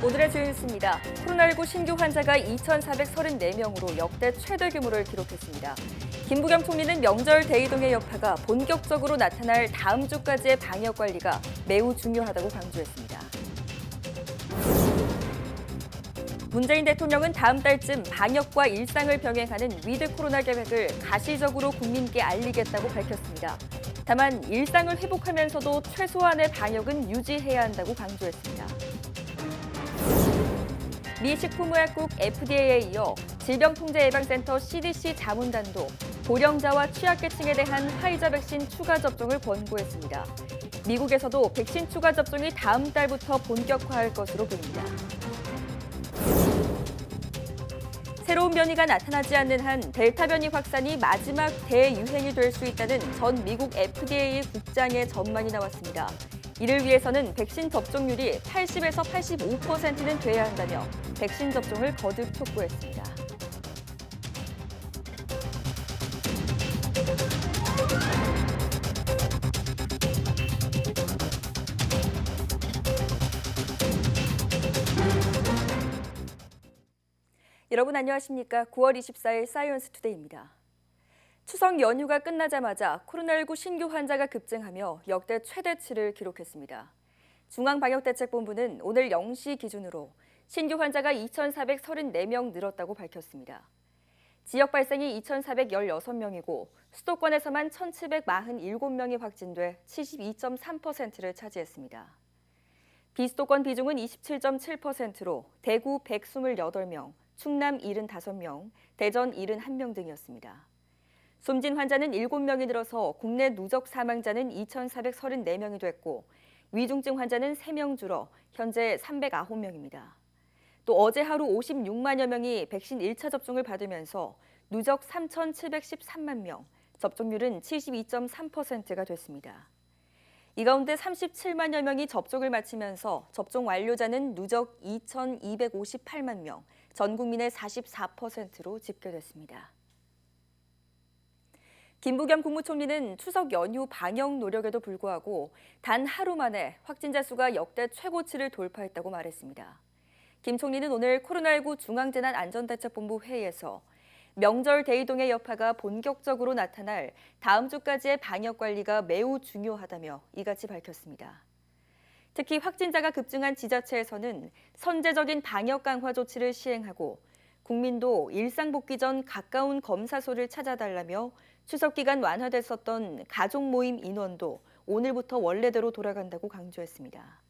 오늘의 주요 뉴스입니다. 코로나19 신규 환자가 2,434명으로 역대 최대 규모를 기록했습니다. 김부겸 총리는 명절 대이동의 여파가 본격적으로 나타날 다음 주까지의 방역 관리가 매우 중요하다고 강조했습니다. 문재인 대통령은 다음 달쯤 방역과 일상을 병행하는 위드 코로나 계획을 가시적으로 국민께 알리겠다고 밝혔습니다. 다만 일상을 회복하면서도 최소한의 방역은 유지해야 한다고 강조했습니다. 미 식품의약국 FDA에 이어 질병통제예방센터 CDC 자문단도 고령자와 취약계층에 대한 화이자 백신 추가 접종을 권고했습니다. 미국에서도 백신 추가 접종이 다음 달부터 본격화할 것으로 보입니다. 새로운 변이가 나타나지 않는 한 델타 변이 확산이 마지막 대유행이 될 수 있다는 전 미국 FDA 국장의 전망이 나왔습니다. 이를 위해서는 백신 접종률이 80에서 85%는 돼야 한다며 백신 접종을 거듭 촉구했습니다. 여러분 안녕하십니까? 9월 24일 사이언스 투데이입니다. 추석 연휴가 끝나자마자 코로나19 신규 환자가 급증하며 역대 최대치를 기록했습니다. 중앙방역대책본부는 오늘 0시 기준으로 신규 환자가 2,434명 늘었다고 밝혔습니다. 지역 발생이 2,416명이고 수도권에서만 1,747명이 확진돼 72.3%를 차지했습니다. 비수도권 비중은 27.7%로 대구 128명, 충남 75명, 대전 71명 등이었습니다. 숨진 환자는 7명이 늘어서 국내 누적 사망자는 2,434명이 됐고 위중증 환자는 3명 줄어 현재 309명입니다. 또 어제 하루 56만여 명이 백신 1차 접종을 받으면서 누적 3,713만 명, 접종률은 72.3%가 됐습니다. 이 가운데 37만여 명이 접종을 마치면서 접종 완료자는 누적 2,258만 명, 전 국민의 44%로 집계됐습니다. 김부겸 국무총리는 추석 연휴 방역 노력에도 불구하고 단 하루 만에 확진자 수가 역대 최고치를 돌파했다고 말했습니다. 김 총리는 오늘 코로나19 중앙재난안전대책본부 회의에서 명절 대이동의 여파가 본격적으로 나타날 다음 주까지의 방역 관리가 매우 중요하다며 이같이 밝혔습니다. 특히 확진자가 급증한 지자체에서는 선제적인 방역 강화 조치를 시행하고 국민도 일상 복귀 전 가까운 검사소를 찾아달라며 추석 기간 완화됐었던 가족 모임 인원도 오늘부터 원래대로 돌아간다고 강조했습니다.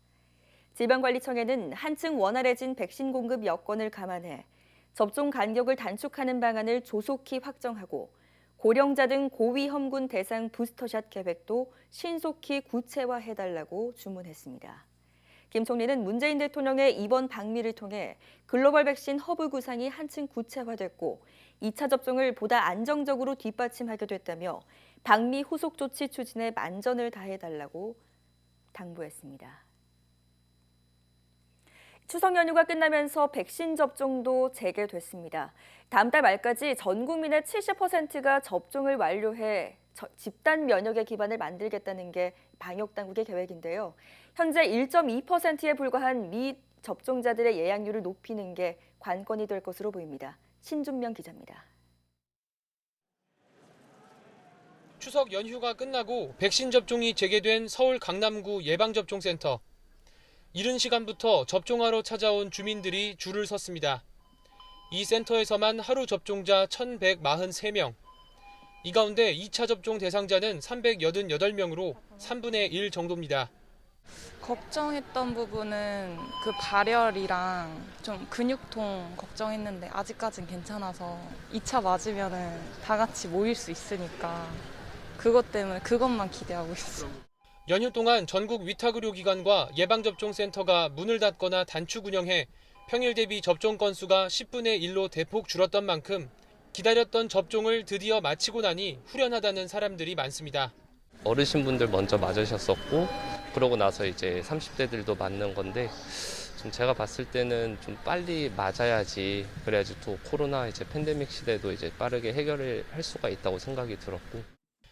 질병관리청에는 한층 원활해진 백신 공급 여건을 감안해 접종 간격을 단축하는 방안을 조속히 확정하고 고령자 등 고위험군 대상 부스터샷 계획도 신속히 구체화해달라고 주문했습니다. 김 총리는 문재인 대통령의 이번 방미를 통해 글로벌 백신 허브 구상이 한층 구체화됐고 2차 접종을 보다 안정적으로 뒷받침하게 됐다며 방미 후속 조치 추진에 만전을 다해달라고 당부했습니다. 추석 연휴가 끝나면서 백신 접종도 재개됐습니다. 다음 달 말까지 전 국민의 70%가 접종을 완료해 집단 면역의 기반을 만들겠다는 게 방역당국의 계획인데요. 현재 1.2%에 불과한 미접종자들의 예약률을 높이는 게 관건이 될 것으로 보입니다. 신준명 기자입니다. 추석 연휴가 끝나고 백신 접종이 재개된 서울 강남구 예방접종센터. 이른 시간부터 접종하러 찾아온 주민들이 줄을 섰습니다. 이 센터에서만 하루 접종자 1,143명. 이 가운데 2차 접종 대상자는 388명으로 3분의 1 정도입니다. 걱정했던 부분은 그 발열이랑 좀 근육통 걱정했는데 아직까진 괜찮아서 2차 맞으면은 다 같이 모일 수 있으니까 그것 때문에 그것만 기대하고 있어요. 연휴 동안 전국 위탁의료기관과 예방접종센터가 문을 닫거나 단축 운영해 평일 대비 접종 건수가 10분의 1로 대폭 줄었던 만큼 기다렸던 접종을 드디어 마치고 나니 후련하다는 사람들이 많습니다. 어르신분들 먼저 맞으셨었고 그러고 나서 이제 30대들도 맞는 건데 좀 제가 봤을 때는 좀 빨리 맞아야지 그래야지 또 코로나 이제 팬데믹 시대도 이제 빠르게 해결을 할 수가 있다고 생각이 들었고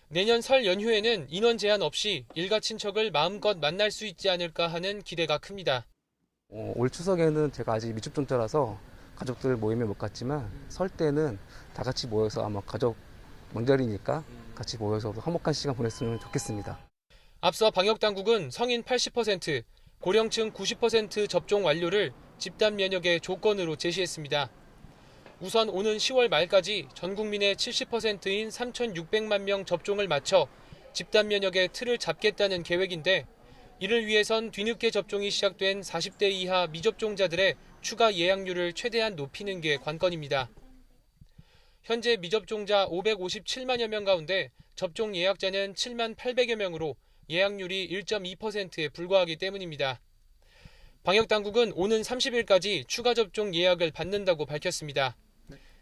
내년 설 연휴에는 인원 제한 없이 일가 친척을 마음껏 만날 수 있지 않을까 하는 기대가 큽니다. 올 추석에는 제가 아직 미접종자라서 가족들 모임에 못 갔지만 설 때는 다 같이 모여서 아마 가족 명절이니까 같이 모여서 화목한 시간 보냈으면 좋겠습니다. 앞서 방역당국은 성인 80%, 고령층 90% 접종 완료를 집단 면역의 조건으로 제시했습니다. 우선 오는 10월 말까지 전 국민의 70%인 3,600만 명 접종을 마쳐 집단 면역의 틀을 잡겠다는 계획인데 이를 위해선 뒤늦게 접종이 시작된 40대 이하 미접종자들의 추가 예약률을 최대한 높이는 게 관건입니다. 현재 미접종자 557만여 명 가운데 접종 예약자는 7만 800여 명으로 예약률이 1.2%에 불과하기 때문입니다. 방역당국은 오는 30일까지 추가 접종 예약을 받는다고 밝혔습니다.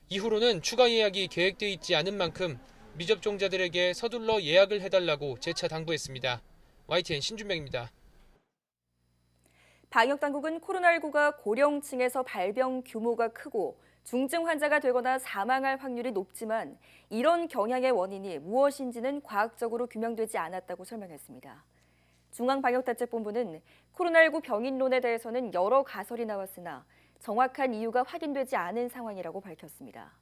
이후로는 추가 예약이 계획돼 있지 않은 만큼 미접종자들에게 서둘러 예약을 해달라고 재차 당부했습니다. YTN 신준명입니다. 방역당국은 코로나19가 고령층에서 발병 규모가 크고 중증 환자가 되거나 사망할 확률이 높지만 이런 경향의 원인이 무엇인지는 과학적으로 규명되지 않았다고 설명했습니다. 중앙방역대책본부는 코로나19 병인론에 대해서는 여러 가설이 나왔으나 정확한 이유가 확인되지 않은 상황이라고 밝혔습니다.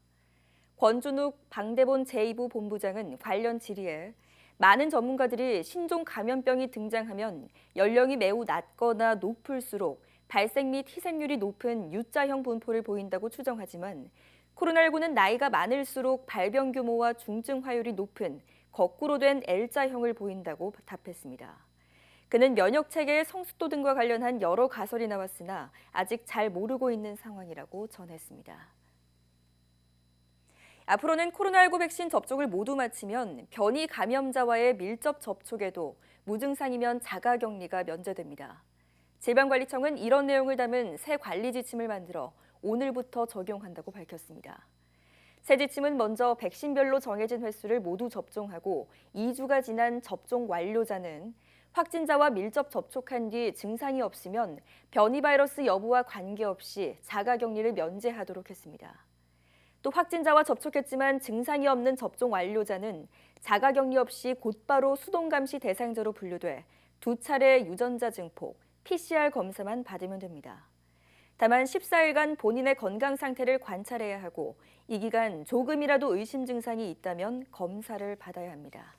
권준욱 방대본 제2부 본부장은 관련 질의에 많은 전문가들이 신종 감염병이 등장하면 연령이 매우 낮거나 높을수록 발생 및 희생률이 높은 U자형 분포를 보인다고 추정하지만 코로나19는 나이가 많을수록 발병 규모와 중증 화율이 높은 거꾸로 된 L자형을 보인다고 답했습니다. 그는 면역체계의 성숙도 등과 관련한 여러 가설이 나왔으나 아직 잘 모르고 있는 상황이라고 전했습니다. 앞으로는 코로나19 백신 접종을 모두 마치면 변이 감염자와의 밀접 접촉에도 무증상이면 자가격리가 면제됩니다. 질병관리청은 이런 내용을 담은 새 관리 지침을 만들어 오늘부터 적용한다고 밝혔습니다. 새 지침은 먼저 백신별로 정해진 횟수를 모두 접종하고 2주가 지난 접종 완료자는 확진자와 밀접 접촉한 뒤 증상이 없으면 변이 바이러스 여부와 관계없이 자가격리를 면제하도록 했습니다. 또 확진자와 접촉했지만 증상이 없는 접종 완료자는 자가격리 없이 곧바로 수동감시 대상자로 분류돼 2차례 유전자 증폭, PCR 검사만 받으면 됩니다. 다만 14일간 본인의 건강 상태를 관찰해야 하고 이 기간 조금이라도 의심 증상이 있다면 검사를 받아야 합니다.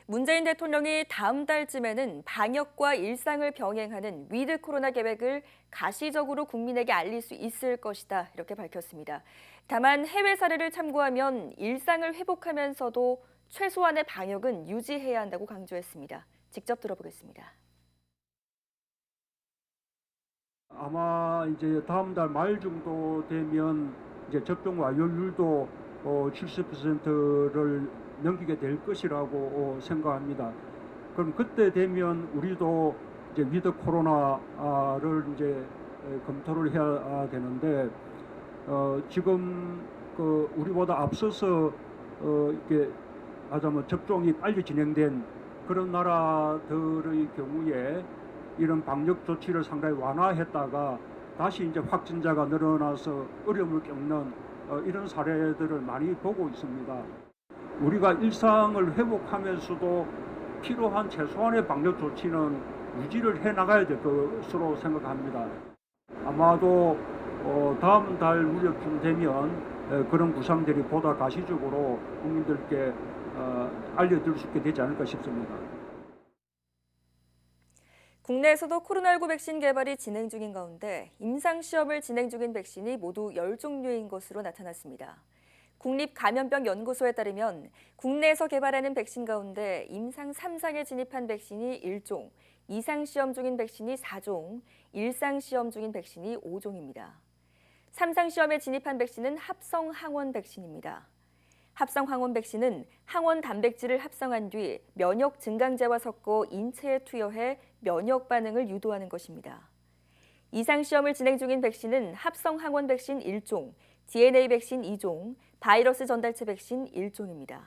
문재인 대통령이 다음 달쯤에는 방역과 일상을 병행하는 위드 코로나 계획을 가시적으로 국민에게 알릴 수 있을 것이다 이렇게 밝혔습니다. 다만 해외 사례를 참고하면 일상을 회복하면서도 최소한의 방역은 유지해야 한다고 강조했습니다. 직접 들어보겠습니다. 아마 이제 다음 달 말 정도 되면 이제 접종 완료율도 70%를 넘기게 될 것이라고 생각합니다. 그럼 그때 되면 우리도 이제 위드 코로나를 이제 검토를 해야 되는데 지금 우리보다 앞서서 이렇게 하자면 접종이 빨리 진행된 그런 나라들의 경우에 이런 방역 조치를 상당히 완화했다가 다시 이제 확진자가 늘어나서 어려움을 겪는 이런 사례들을 많이 보고 있습니다. 우리가 일상을 회복하면서도 필요한 최소한의 방역 조치는 유지를 해 나가야 될 것으로 생각합니다. 아마도 다음 달 무렵쯤 되면 그런 구상들이 보다 가시적으로 국민들께 알려드릴 수 있게 되지 않을까 싶습니다. 국내에서도 코로나19 백신 개발이 진행 중인 가운데 임상시험을 진행 중인 백신이 모두 10종류인 것으로 나타났습니다. 국립감염병연구소에 따르면 국내에서 개발하는 백신 가운데 임상 3상에 진입한 백신이 1종, 이상시험 중인 백신이 4종, 일상시험 중인 백신이 5종입니다. 3상 시험에 진입한 백신은 합성 항원 백신입니다. 합성 항원 백신은 항원 단백질을 합성한 뒤 면역 증강제와 섞어 인체에 투여해 면역 반응을 유도하는 것입니다. 이상 시험을 진행 중인 백신은 합성 항원 백신 1종, DNA 백신 2종, 바이러스 전달체 백신 1종입니다.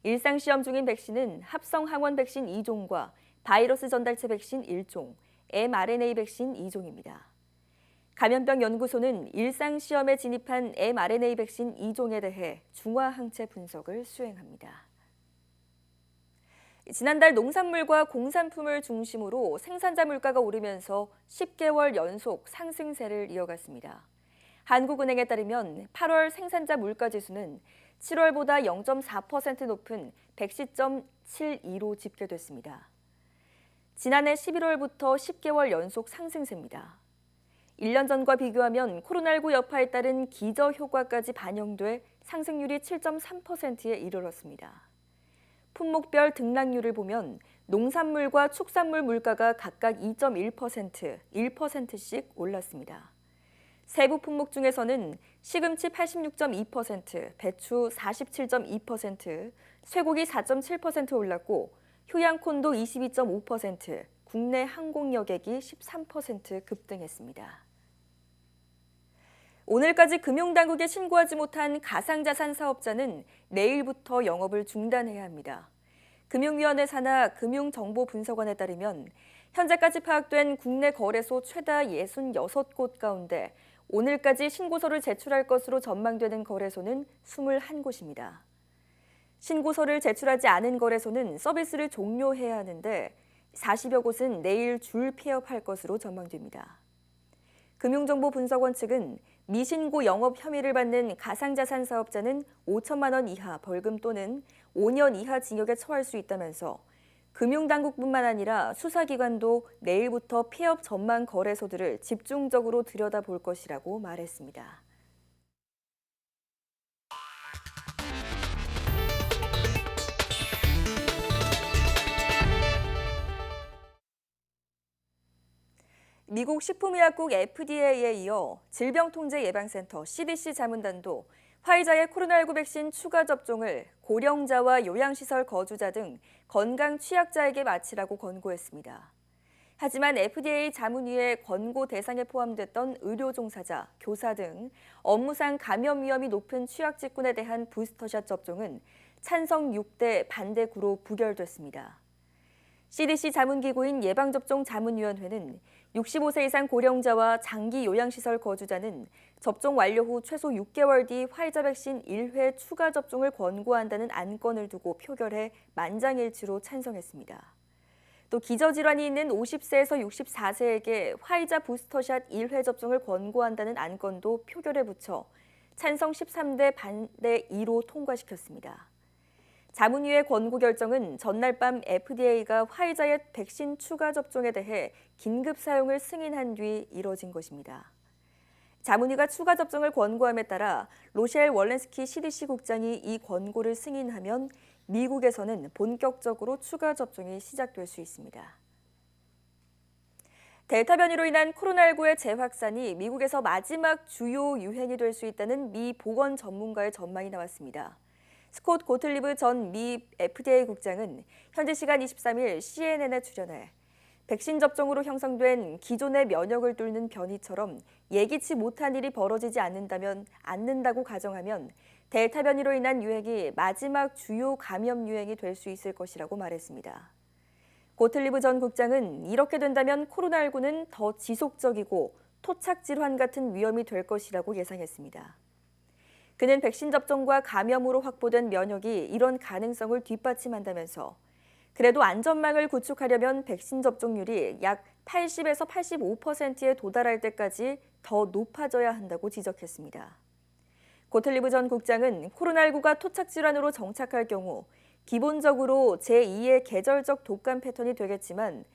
일상 시험 중인 백신은 합성 항원 백신 2종과 바이러스 전달체 백신 1종, mRNA 백신 2종입니다. 감염병연구소는 일상 시험에 진입한 mRNA 백신 2종에 대해 중화 항체 분석을 수행합니다. 지난달 농산물과 공산품을 중심으로 생산자 물가가 오르면서 10개월 연속 상승세를 이어갔습니다. 한국은행에 따르면 8월 생산자 물가 지수는 7월보다 0.4% 높은 110.72로 집계됐습니다. 지난해 11월부터 10개월 연속 상승세입니다. 1년 전과 비교하면 코로나19 여파에 따른 기저효과까지 반영돼 상승률이 7.3%에 이르렀습니다. 품목별 등락률을 보면 농산물과 축산물 물가가 각각 2.1%, 1%씩 올랐습니다. 세부 품목 중에서는 시금치 86.2%, 배추 47.2%, 쇠고기 4.7% 올랐고 휴양콘도 22.5%, 국내 항공여객이 13% 급등했습니다. 오늘까지 금융당국에 신고하지 못한 가상자산 사업자는 내일부터 영업을 중단해야 합니다. 금융위원회 산하 금융정보분석원에 따르면 현재까지 파악된 국내 거래소 최다 66곳 가운데 오늘까지 신고서를 제출할 것으로 전망되는 거래소는 21곳입니다. 신고서를 제출하지 않은 거래소는 서비스를 종료해야 하는데 40여 곳은 내일 줄 폐업할 것으로 전망됩니다. 금융정보분석원 측은 미신고 영업 혐의를 받는 가상자산 사업자는 5천만 원 이하 벌금 또는 5년 이하 징역에 처할 수 있다면서 금융당국뿐만 아니라 수사기관도 내일부터 폐업 전망 거래소들을 집중적으로 들여다볼 것이라고 말했습니다. 미국 식품의약국 FDA에 이어 질병통제예방센터 CDC 자문단도 화이자의 코로나19 백신 추가 접종을 고령자와 요양시설 거주자 등 건강 취약자에게 마치라고 권고했습니다. 하지만 FDA 자문위의 권고 대상에 포함됐던 의료 종사자, 교사 등 업무상 감염 위험이 높은 취약직군에 대한 부스터샷 접종은 찬성 6대 반대 9로 부결됐습니다. CDC 자문기구인 예방접종자문위원회는 65세 이상 고령자와 장기 요양시설 거주자는 접종 완료 후 최소 6개월 뒤 화이자 백신 1회 추가 접종을 권고한다는 안건을 두고 표결해 만장일치로 찬성했습니다. 또 기저질환이 있는 50세에서 64세에게 화이자 부스터샷 1회 접종을 권고한다는 안건도 표결에 붙여 찬성 13대 반대 2로 통과시켰습니다. 자문위의 권고 결정은 전날 밤 FDA가 화이자의 백신 추가 접종에 대해 긴급 사용을 승인한 뒤 이뤄진 것입니다. 자문위가 추가 접종을 권고함에 따라 로셸 월렌스키 CDC 국장이 이 권고를 승인하면 미국에서는 본격적으로 추가 접종이 시작될 수 있습니다. 델타 변이로 인한 코로나19의 재확산이 미국에서 마지막 주요 유행이 될 수 있다는 미 보건 전문가의 전망이 나왔습니다. 스콧 고틀리브 전 미 FDA 국장은 현지 시간 23일 CNN에 출연해 백신 접종으로 형성된 기존의 면역을 뚫는 변이처럼 예기치 못한 일이 벌어지지 않는다고 가정하면 델타 변이로 인한 유행이 마지막 주요 감염 유행이 될 수 있을 것이라고 말했습니다. 고틀리브 전 국장은 이렇게 된다면 코로나19는 더 지속적이고 토착 질환 같은 위험이 될 것이라고 예상했습니다. 그는 백신 접종과 감염으로 확보된 면역이 이런 가능성을 뒷받침한다면서 그래도 안전망을 구축하려면 백신 접종률이 약 80에서 85%에 도달할 때까지 더 높아져야 한다고 지적했습니다. 고틀리브 전 국장은 코로나19가 토착 질환으로 정착할 경우 기본적으로 제2의 계절적 독감 패턴이 되겠지만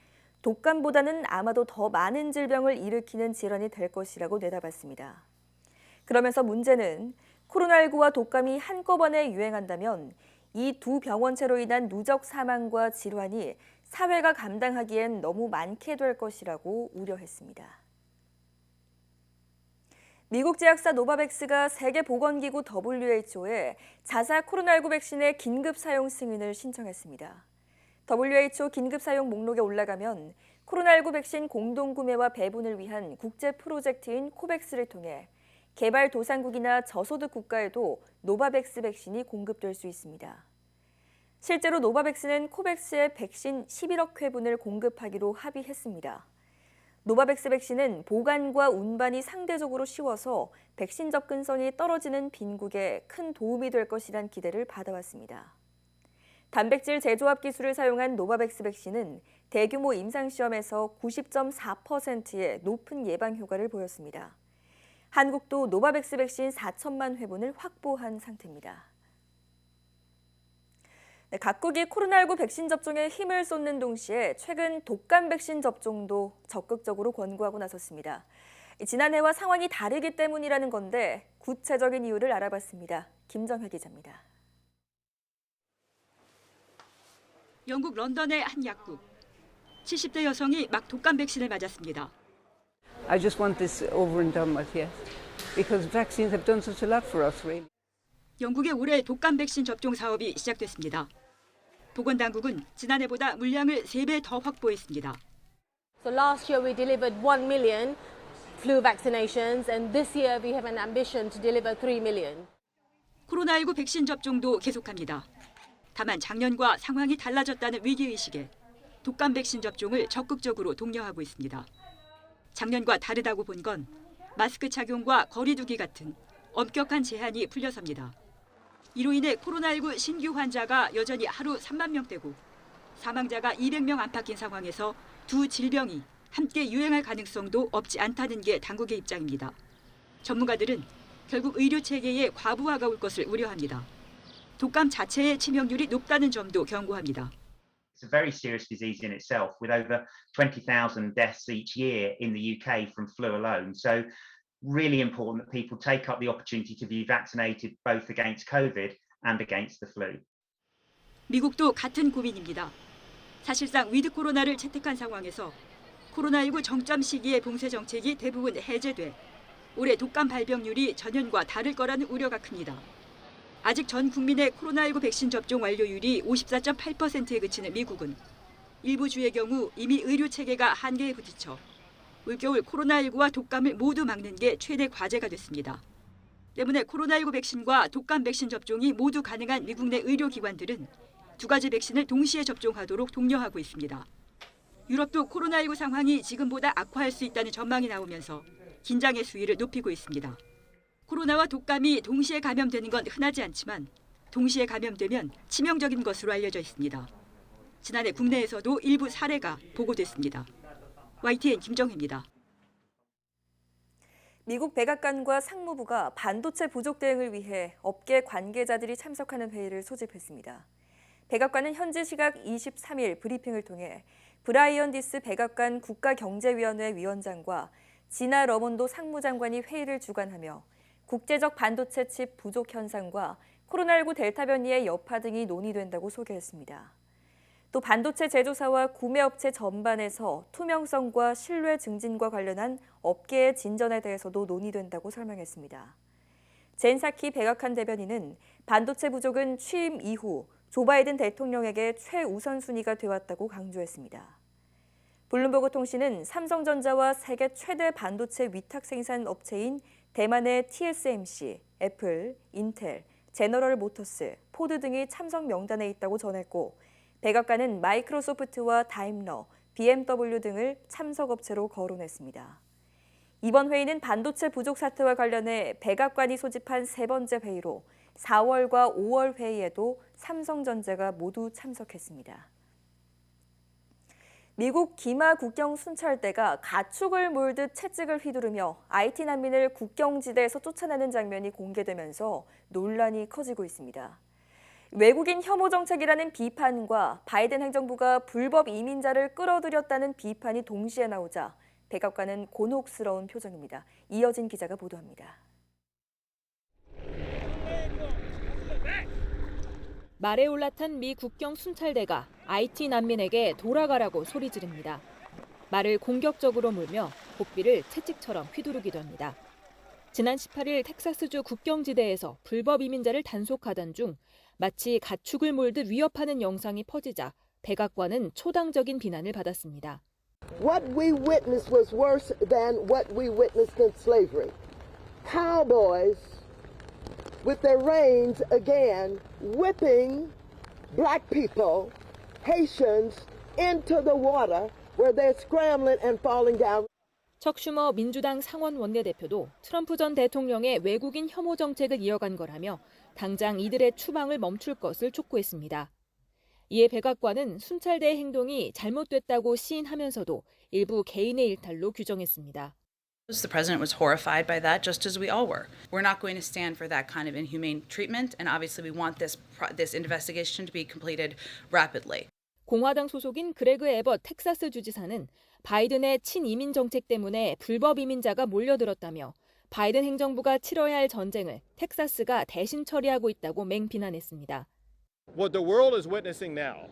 독감보다는 아마도 더 많은 질병을 일으키는 질환이 될 것이라고 내다봤습니다. 그러면서 문제는 코로나19와 독감이 한꺼번에 유행한다면 이 두 병원체로 인한 누적 사망과 질환이 사회가 감당하기엔 너무 많게 될 것이라고 우려했습니다. 미국 제약사 노바백스가 세계보건기구 WHO에 자사 코로나19 백신의 긴급 사용 승인을 신청했습니다. WHO 긴급 사용 목록에 올라가면 코로나19 백신 공동구매와 배분을 위한 국제 프로젝트인 코백스를 통해 개발도상국이나 저소득 국가에도 노바백스 백신이 공급될 수 있습니다. 실제로 노바백스는 코백스에 백신 11억 회분을 공급하기로 합의했습니다. 노바백스 백신은 보관과 운반이 상대적으로 쉬워서 백신 접근성이 떨어지는 빈국에 큰 도움이 될 것이란 기대를 받아왔습니다. 단백질 재조합 기술을 사용한 노바백스 백신은 대규모 임상시험에서 90.4%의 높은 예방 효과를 보였습니다. 한국도 노바백스 백신 4천만 회분을 확보한 상태입니다. 네, 각국이 코로나19 백신 접종에 힘을 쏟는 동시에 최근 독감 백신 접종도 적극적으로 권고하고 나섰습니다. 지난해와 상황이 다르기 때문이라는 건데 구체적인 이유를 알아봤습니다. 김정혜 기자입니다. 영국 런던의 한 약국. 70대 여성이 막 독감 백신을 맞았습니다. I just want this over and done with, yes. Because vaccines have done such a lot for us, really. 영국의 올해 독감 백신 접종 사업이 시작됐습니다. 보건당국은 지난해보다 물량을 3배 더 확보했습니다. So last year we delivered 1 million flu vaccinations and this year we have an ambition to deliver 3 million. 코로나19 백신 접종도 계속합니다. 다만 작년과 상황이 달라졌다는 위기의식에 독감 백신 접종을 적극적으로 독려하고 있습니다. 작년과 다르다고 본 건 마스크 착용과 거리 두기 같은 엄격한 제한이 풀려섭니다. 이로 인해 코로나19 신규 환자가 여전히 하루 3만 명대고 사망자가 200명 안팎인 상황에서 두 질병이 함께 유행할 가능성도 없지 않다는 게 당국의 입장입니다. 전문가들은 결국 의료 체계에 과부하가 올 것을 우려합니다. 독감 자체의 치명률이 높다는 점도 경고합니다. It's a very serious disease in itself, with over 20,000 deaths each year in the UK from flu alone. So really important that people take up the opportunity to be vaccinated both against COVID and against the flu. 미국도 같은 고민입니다. 사실상 위드 코로나를 채택한 상황에서 코로나19 정점 시기의 봉쇄 정책이 대부분 해제돼 올해 독감 발병률이 전년과 다를 거라는 우려가 큽니다. 아직 전 국민의 코로나19 백신 접종 완료율이 54.8%에 그치는 미국은 일부 주의 경우 이미 의료 체계가 한계에 부딪혀 올겨울 코로나19와 독감을 모두 막는 게 최대 과제가 됐습니다. 때문에 코로나19 백신과 독감 백신 접종이 모두 가능한 미국 내 의료기관들은 두 가지 백신을 동시에 접종하도록 독려하고 있습니다. 유럽도 코로나19 상황이 지금보다 악화할 수 있다는 전망이 나오면서 긴장의 수위를 높이고 있습니다. 코로나와 독감이 동시에 감염되는 건 흔하지 않지만 동시에 감염되면 치명적인 것으로 알려져 있습니다. 지난해 국내에서도 일부 사례가 보고됐습니다. YTN 김정혜입니다. 미국 백악관과 상무부가 반도체 부족 대응을 위해 업계 관계자들이 참석하는 회의를 소집했습니다. 백악관은 현지 시각 23일 브리핑을 통해 브라이언 디스 백악관 국가경제위원회 위원장과 지나 러몬도 상무장관이 회의를 주관하며 국제적 반도체 칩 부족 현상과 코로나19 델타 변이의 여파 등이 논의된다고 소개했습니다. 또 반도체 제조사와 구매업체 전반에서 투명성과 신뢰 증진과 관련한 업계의 진전에 대해서도 논의된다고 설명했습니다. 젠 사키 백악관 대변인은 반도체 부족은 취임 이후 조 바이든 대통령에게 최우선순위가 되었다고 강조했습니다. 블룸버그 통신은 삼성전자와 세계 최대 반도체 위탁 생산 업체인 대만의 TSMC, 애플, 인텔, 제너럴 모터스, 포드 등이 참석 명단에 있다고 전했고 백악관은 마이크로소프트와 다임러, BMW 등을 참석 업체로 거론했습니다. 이번 회의는 반도체 부족 사태와 관련해 백악관이 소집한 세 번째 회의로 4월과 5월 회의에도 삼성전자가 모두 참석했습니다. 미국 기마 국경 순찰대가 가축을 몰듯 채찍을 휘두르며 IT 난민을 국경지대에서 쫓아내는 장면이 공개되면서 논란이 커지고 있습니다. 외국인 혐오 정책이라는 비판과 바이든 행정부가 불법 이민자를 끌어들였다는 비판이 동시에 나오자 백악관은 곤혹스러운 표정입니다. 이어진 기자가 보도합니다. 말에 올라탄 미 국경 순찰대가 IT 난민에게 돌아가라고 소리 지릅니다. 말을 공격적으로 물며 고삐를 채찍처럼 휘두르기도 합니다. 지난 18일 텍사스주 국경지대에서 불법 이민자를 단속하던 중 마치 가축을 몰듯 위협하는 영상이 퍼지자 백악관은 초당적인 비난을 받았습니다. What we witnessed was worse than what we witnessed in slavery. Cowboys with their reins again whipping black people, Haitians, into the water where they're scrambling and falling down. 척 슈머 민주당 상원 원내대표도 트럼프 전 대통령의 외국인 혐오 정책을 이어간 거라며 당장 이들의 추방을 멈출 것을 촉구했습니다. 이에 백악관은 순찰대의 행동이 잘못됐다고 시인하면서도 일부 개인의 일탈로 규정했습니다. The president was horrified by that, just as we all were. We're not going to stand for that kind of inhumane treatment, and obviously we want this investigation to be completed rapidly. 공화당 소속인 그레그 에벗 텍사스 주지사는 바이든의 친이민 정책 때문에 불법 이민자가 몰려들었다며 바이든 행정부가 치러야 할 전쟁을 텍사스가 대신 처리하고 있다고 맹비난했습니다. What the world is witnessing now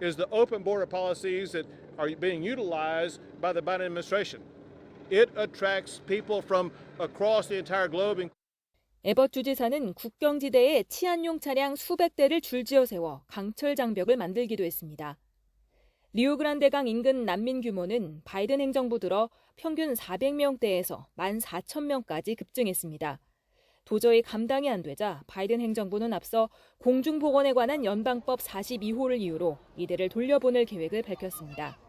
is the open border policies that are being utilized by the Biden administration. It attracts people from across the entire globe. 에벗 주지사는 국경지대에 치안용 차량 수백 대를 줄지어 세워 강철 장벽을 만들기도 했습니다. 리오그란데강 인근 난민 규모는 바이든 행정부 들어 평균 400명대에서 14,000명까지 급증했습니다. 도저히 감당이 안 되자 바이든 행정부는 앞서 공중보건에 관한 연방법 42호를 이유로 이들을 돌려보낼 계획을 밝혔습니다.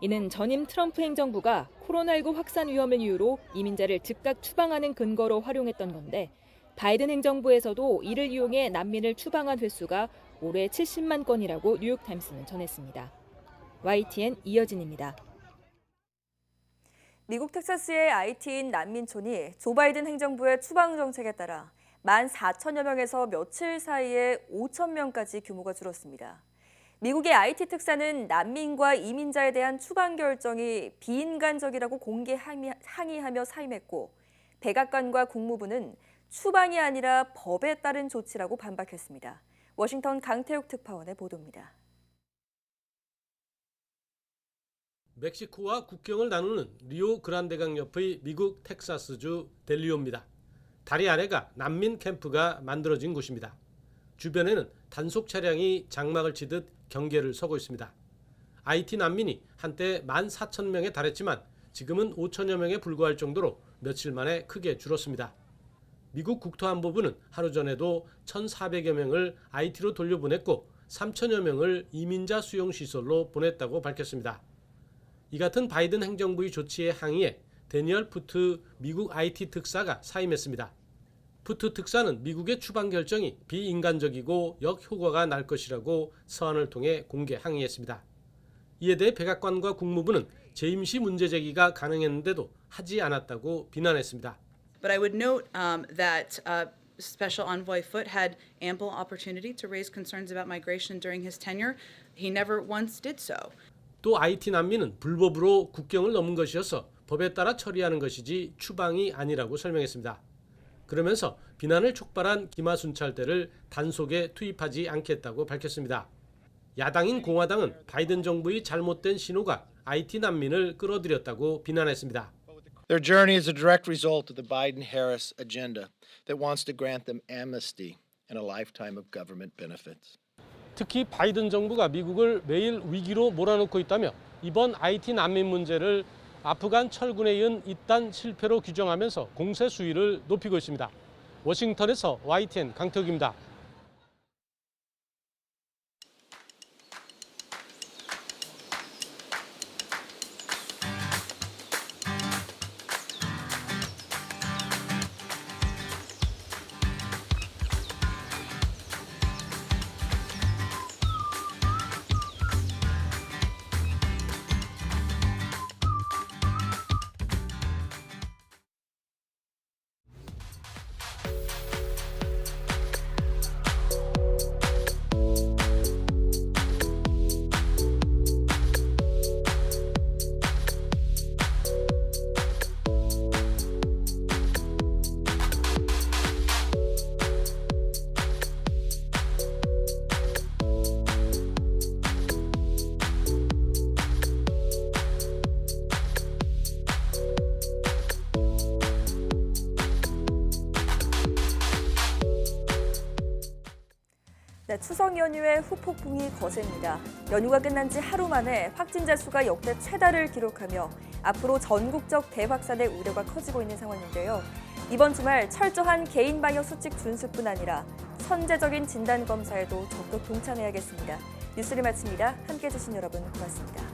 이는 전임 트럼프 행정부가 코로나19 확산 위험을 이유로 이민자를 즉각 추방하는 근거로 활용했던 건데 바이든 행정부에서도 이를 이용해 난민을 추방한 횟수가 올해 70만 건이라고 뉴욕타임스는 전했습니다. YTN 이여진입니다. 미국 텍사스의 IT인 난민촌이 조 바이든 행정부의 추방 정책에 따라 14,000여 명에서 며칠 사이에 5,000명까지 규모가 줄었습니다. 미국의 IT 특사는 난민과 이민자에 대한 추방 결정이 비인간적이라고 공개 항의하며 사임했고 백악관과 국무부는 추방이 아니라 법에 따른 조치라고 반박했습니다. 워싱턴 강태욱 특파원의 보도입니다. 멕시코와 국경을 나누는 리오 그란데강 옆의 미국 텍사스주 델리오입니다. 다리 아래가 난민 캠프가 만들어진 곳입니다. 주변에는 단속 차량이 장막을 치듯 경계를 서고 있습니다. IT 난민이 한때 14,000명에 달했지만 지금은 5,000여 명에 불과할 정도로 며칠 만에 크게 줄었습니다. 미국 국토안보부는 하루 전에도 1,400여 명을 IT로 돌려보냈고 3,000여 명을 이민자 수용시설로 보냈다고 밝혔습니다. 이 같은 바이든 행정부의 조치에 항의해 데니얼 푸트 미국 IT 특사가 사임했습니다. 푸트 특사는 미국의 추방 결정이 비인간적이고 역효과가 날 것이라고 서한을 통해 공개 항의했습니다. 이에 대해 백악관과 국무부는 재임시 문제 제기가 가능했는데도 하지 않았다고 비난했습니다. But I would note that Special Envoy Foote had ample opportunity to raise concerns about migration during his tenure. He never once did so. 또 IT 난민은 불법으로 국경을 넘은 것이어서 법에 따라 처리하는 것이지 추방이 아니라고 설명했습니다. 그러면서 비난을 촉발한 기마순찰대를 단속에 투입하지 않겠다고 밝혔습니다. 야당인 공화당은 바이든 정부의 잘못된 신호가 IT 난민을 끌어들였다고 비난했습니다. Their journey is a direct result of the Biden-Harris agenda that wants to grant them amnesty and a lifetime of government benefits. 특히 바이든 정부가 미국을 매일 위기로 몰아넣고 있다며 이번 IT 난민 문제를 아프간 철군에 이은 잇단 실패로 규정하면서 공세 수위를 높이고 있습니다. 워싱턴에서 YTN 강태욱입니다. 네, 추석 연휴에 후폭풍이 거셉니다. 연휴가 끝난 지 하루 만에 확진자 수가 역대 최다를 기록하며 앞으로 전국적 대확산의 우려가 커지고 있는 상황인데요. 이번 주말 철저한 개인 방역 수칙 준수뿐 아니라 선제적인 진단 검사에도 적극 동참해야겠습니다. 뉴스를 마칩니다. 함께해 주신 여러분 고맙습니다.